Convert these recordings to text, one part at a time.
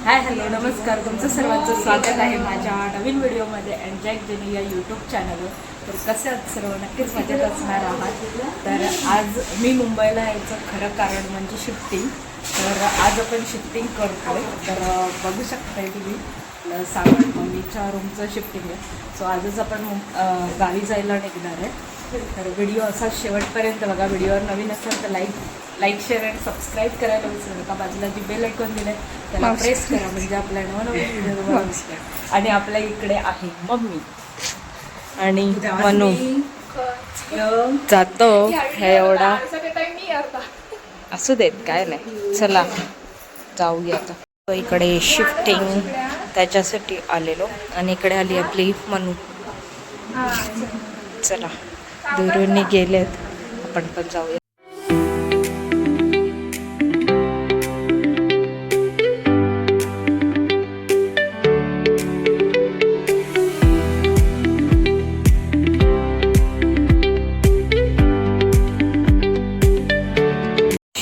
Hi hello नमस्कार, तुमचं सर्वांचं स्वागत आहे माझ्या नवीन व्हिडिओमध्ये अँजॅक जनी या यूट्यूब चॅनलवर. तर कसे आहात सर्व? नक्कीच मजेत असणार आहात. तर आज मी मुंबईला यायचं खरं कारण म्हणजे शिफ्टिंग. तर आज आपण शिफ्टिंग करतो आहे. तर बघू शकताय तुम्ही सावण मम्मीच्या रूमचं शिफ्टिंग आहे. सो आजच आपण गावी जायला निघणार आहे. तर व्हिडिओ असा शेवटपर्यंत बघा. व्हिडिओवर नवीन असेल तर लाईक शेअर आणि सबस्क्राईब करायला विसरू नका. बाजूला जी बेल आयकॉन दिलं आहे त्याला प्रेस करा म्हणजे आपल्या नवनवीन व्हिडिओ तुम्हाला दिसते. आणि आपल्या इकडे आहे मम्मी आणि मनू जातो हे एवढा असू देत काय नाही. चला जाऊया आता. इकडे शिफ्टिंग त्याच्यासाठी आलेलो आणि इकडे आली आपली मनू. चला दुरून गेलेत, आपण पण जाऊया.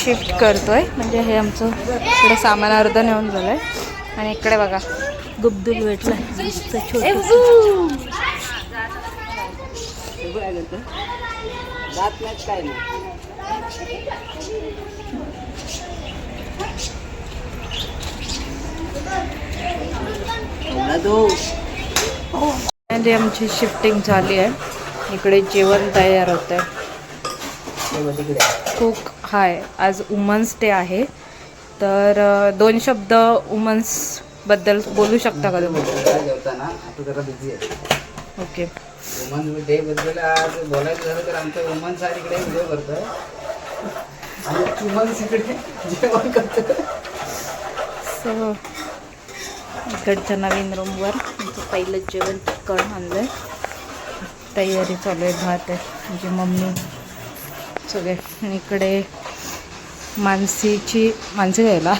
शिफ्ट करतोय म्हणजे हे आमचं इकडे सामान अर्ध नेऊन झालंय. आणि इकडे बघा गुब्दुल भेटलाय. म्हणजे आमची शिफ्टिंग झाली आहे. इकडे जेवण तयार होत आहे. कुक हाय. आज वुमन्स डे आहे. तर 2 शब्द वुमन्स बद्दल बोलू शकता का तुम्ही? ओके. वुमन्स डे बद्दल आज बोलायचं झालं तर आमचं वुमन्स आज इकडे व्हिडिओ करतोय आणि वुमन्स इकडे जेवण करतोय. सो इकडच्या नवीन रूमवर आमचं पहिलं जेवण चिकन आणलंय. तयारी चालू आहे. भात आहे म्हणजे मम्मी सगळे. इकडे मानसी घ्यायला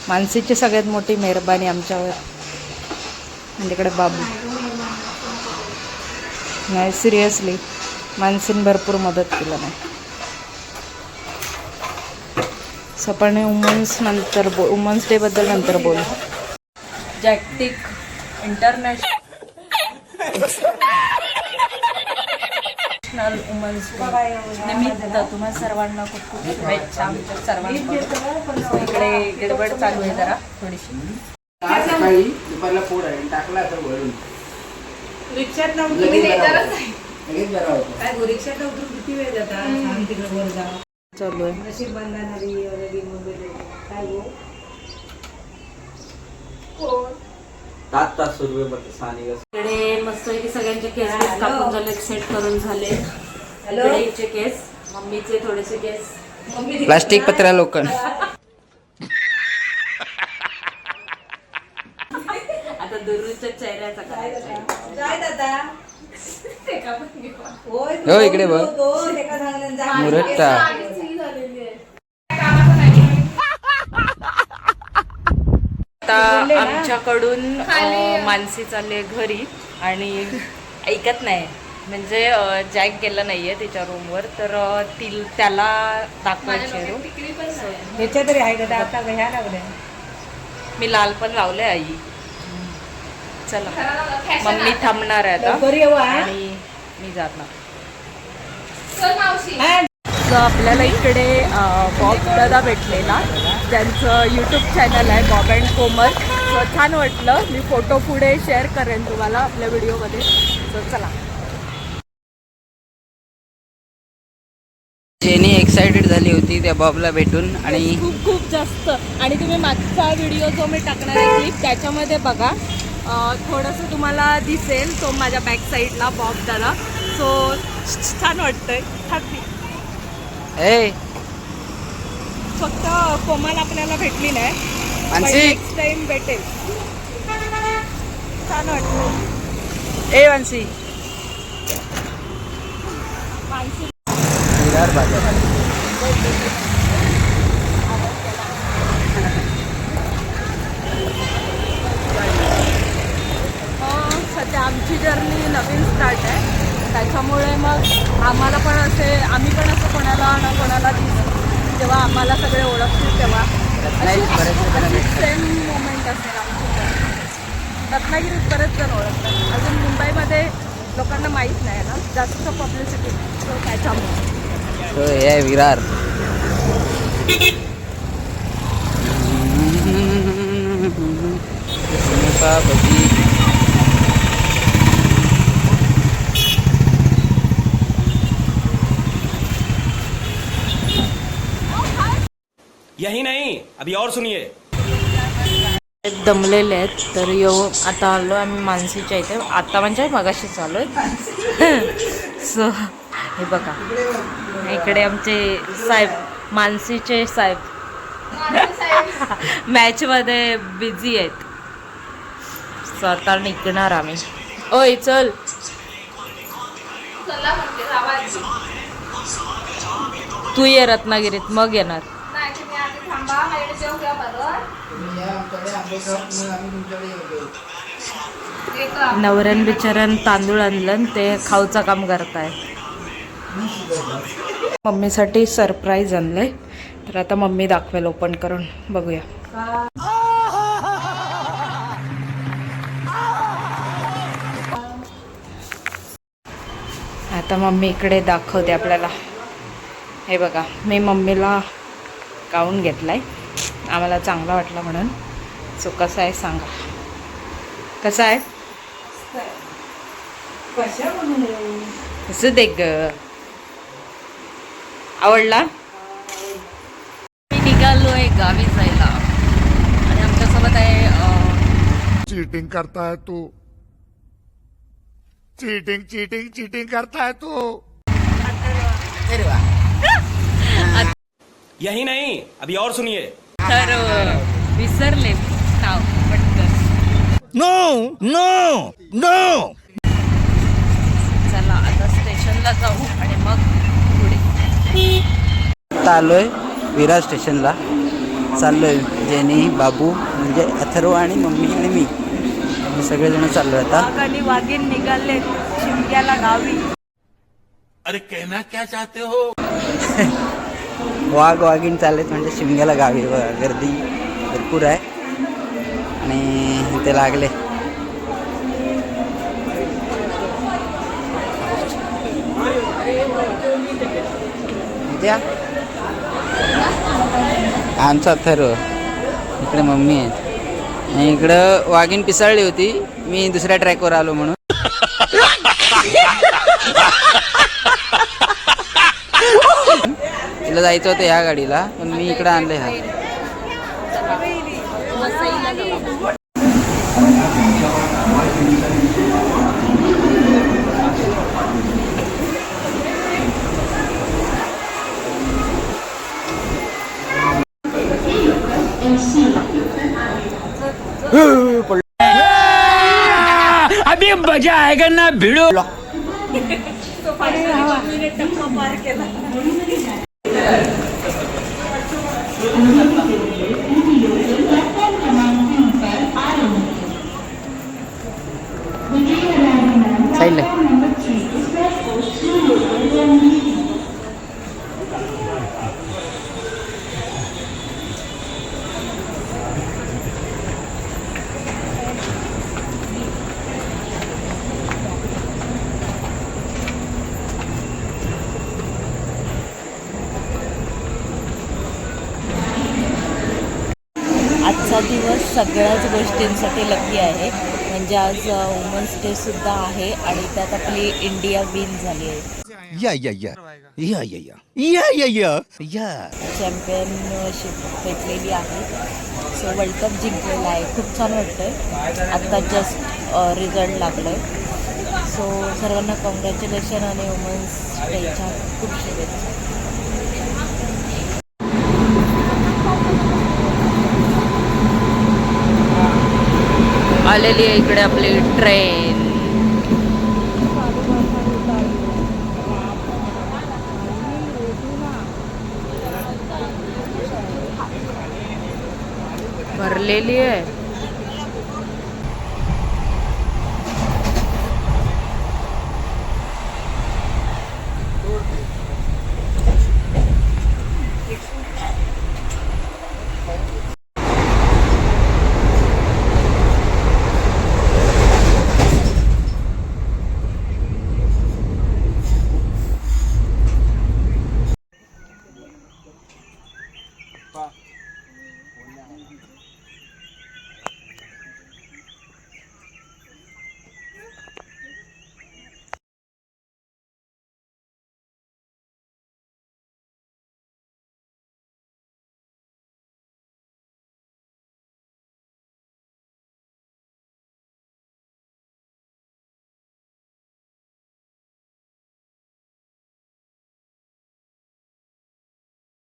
मानसीची सगळ्यात मोठी मेहरबानी आमच्यावर. म्हणजे इकडे बाबू नाही, सिरियसली मानसीने भरपूर मदत केलं नाही. आपण वुमन्स डे बद्दल नंतर बोलू. जॅक्टिक इंटरनॅशनल वुमन्स डे निमित्त तुम्हा सर्वांना खूप खूप शुभेच्छा आमच्या सर्वांकडून. इकडे गडबड चालू आहे जरा थोडीशी. सकाळी दुपारला फोड आहे टाकला तर वळून रिक्षात लगेच बरा होतो. काय गो रिक्षात उतरून किती वेळ जातात? तिकडे वर जा चालू आहे. नशीब बांधणारी काय गो 7 तास सुरू आहे. इकडे मस्त सगळ्यांचे केस कापून झाले, सेट करून झाले. इकडे हिचे केस, मम्मीचे थोडेसे केस प्लास्टिक पत्रा लोखंड. आता दुरूच्या चेहऱ्याचा करायचा. हो इकडे बघ मुरट्टा. आता आमच्याकडून मानसी चालले घरी आणि ऐकत नाही. म्हणजे जॅक गेला नाहीये तिच्या रूमवर. तर त्याला दाखवायचे रूम. ह्याच्या तरी आहे का? आता घ्या लागल्या. मी लाल पण लावले आई. चला मम्मी थांबणार आहे आता आणि मी जाणार. तर आपल्याला इकडे बॉब दादा भेटलेला, ज्यांचं यूट्यूब चॅनल आहे बॉब अँड कोमल. सो छान वाटलं. मी फोटो पुढे शेअर करेन तुम्हाला आपल्या व्हिडिओमध्ये. सो चला. जेनी एक्साइटेड झाली होती त्या बॉबला भेटून आणि खूप खूप जास्त. आणि तुम्ही मागचा व्हिडिओ जो मी टाकणार आहे क्लिप त्याच्यामध्ये बघा, थोडंसं तुम्हाला दिसेल तो माझ्या बॅक साईडला बॉब दादा. सो छान वाटतंय. फक्त कोमल आपल्याला भेटली नाही, नेक्स्ट टाइम भेटेल. छान वाटतं. ए मानसी सध्या आमची जर्नी नवीन स्टार्ट आहे. त्याच्यामुळे मग आम्हाला पण आम्ही पण असं कोणाला ना कोणाला जेव्हा आम्हाला सगळे ओळखतील तेव्हा रत्नागिरीत बरेचसे जण भेटतात. सेम मोमेंट असेल आमची पण. रत्नागिरीत बरेच जण ओळखतात. अजून मुंबईमध्ये लोकांना माहीत नाही ना जास्त पब्लिसिटी, सो त्याच्यामुळे. तो हे आहे विरार. समोसा भजी. यही नहीं, अभी और सुनिए. दमलेले आहेत तर आता आलो आम्ही मानसीच्या इथे. आता म्हणजे मगाशी चालू आहे. सो हे बघा इकडे आमचे साहेब, मानसीचे साहेब मॅचमध्ये बिझी आहेत. सो आता निघणार आम्ही. ओय चल. तू ये रत्नागिरीत मग येणार. नवऱ्यान बिचाऱ्यान तांदूळ आणलं ते खाऊचं काम करताय. मम्मीसाठी सरप्राईज आणलंय तर आता मम्मी दाखवेल ओपन करून. बघूया. आता मम्मी इकडे दाखवते आपल्याला. हे बघा मी मम्मीला गाऊन घेतलाय, आम्हाला चांगला वाटला म्हणून. सो कसा आहे सांगा. कसा आहे? कसं देख ग. आवडला? मी निघालोय गावी जायला आणि आमच्यासोबत आहे चीटिंग करता है तू. चीटिंग चीटिंग चीटिंग करता है तू. यही नहीं, अभी और सुनिए. तर विसरले नाव पटकन. No no no. चला आता स्टेशनला जाऊ आणि मग पुढे. आता आलोय विरार स्टेशनला. चाललोय जेनी, बाबू म्हणजे अथर्व आणि मम्मी आणि मी. आम्ही सगळेजण चाललोय आता. वाघ आणि वाघीण निघाले शिमग्याला गावी. अरे कहना क्या चाहते हो. वाघ वाघीण चाललेत म्हणजे शिमग्याला गावी. गर्दी भरपूर आहे आणि इथे लागले. द्या आमचा अथर्व, इकडे मम्मी आहे आणि इकडं वाघीण पिसाळली होती. मी दुसऱ्या ट्रॅकवर आलो म्हणून. तिला जायचं होतं ह्या गाडीला पण मी इकडं आणलंय. हा अभी मजा आएगा ना भिड़ो. साईडला आजचा दिवस सगळ्याच गोष्टींसाठी लकी आहे. म्हणजे आज वुमन्स डे सुद्धा आहे आणि त्यात आपली इंडिया विन झाली आहे. चॅम्पियनशिप भेटलेली आहे. सो वर्ल्ड कप जिंकलेला आहे. खूप छान वाटतं. आत्ता जस्ट रिझल्ट लागलं आहे. सो सर्वांना कॉंग्रॅच्युलेशन आणि वुमन्स डेच्या खूप शुभेच्छा. आलेली आहे इकडे आपली ट्रेन. भरलेली आहे.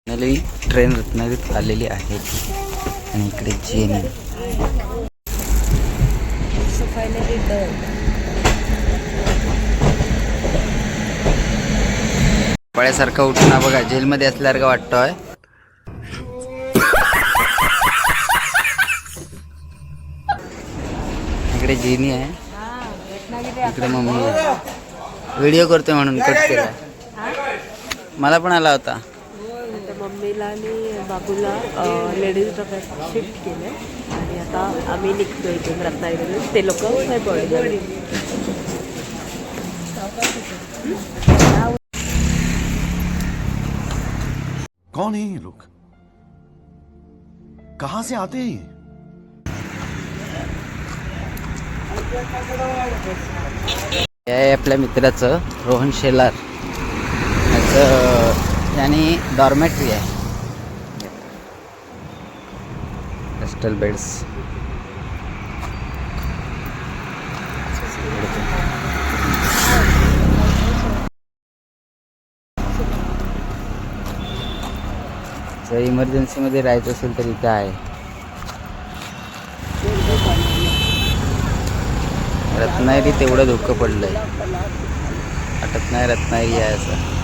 फायनली ट्रेन रत्नागिरीत आलेली आहे आणि इकडे जेनी फायनली डन. पळ्यासारखा उठून बघा जेलमध्ये असल्यासारखं वाटतोय. इकडे जेनी आहे, इकडे मम्मी आहे. व्हिडिओ करतोय म्हणून कट केला. मला पण आला होता. आता मम्मीला आणि बाबूला लेडीज डब्यात शिफ्ट केलं आणि आता आम्ही निघतो इथून रत्नागिरीतून. ते लोक नाही पडले. कौन है ये लोग? कहां से आते हैं ये? हे आहे आपल्या मित्राचं रोहन शेलार याचं यानी डॉर्मेटरी आहे. हॉस्टेल बेड्स जर इमर्जन्सीमध्ये राहायचं असेल तर इथं आहे. रत्नागिरी तेवढं धोकं पडलंय, वाटत नाही रत्नागिरी आहे असं.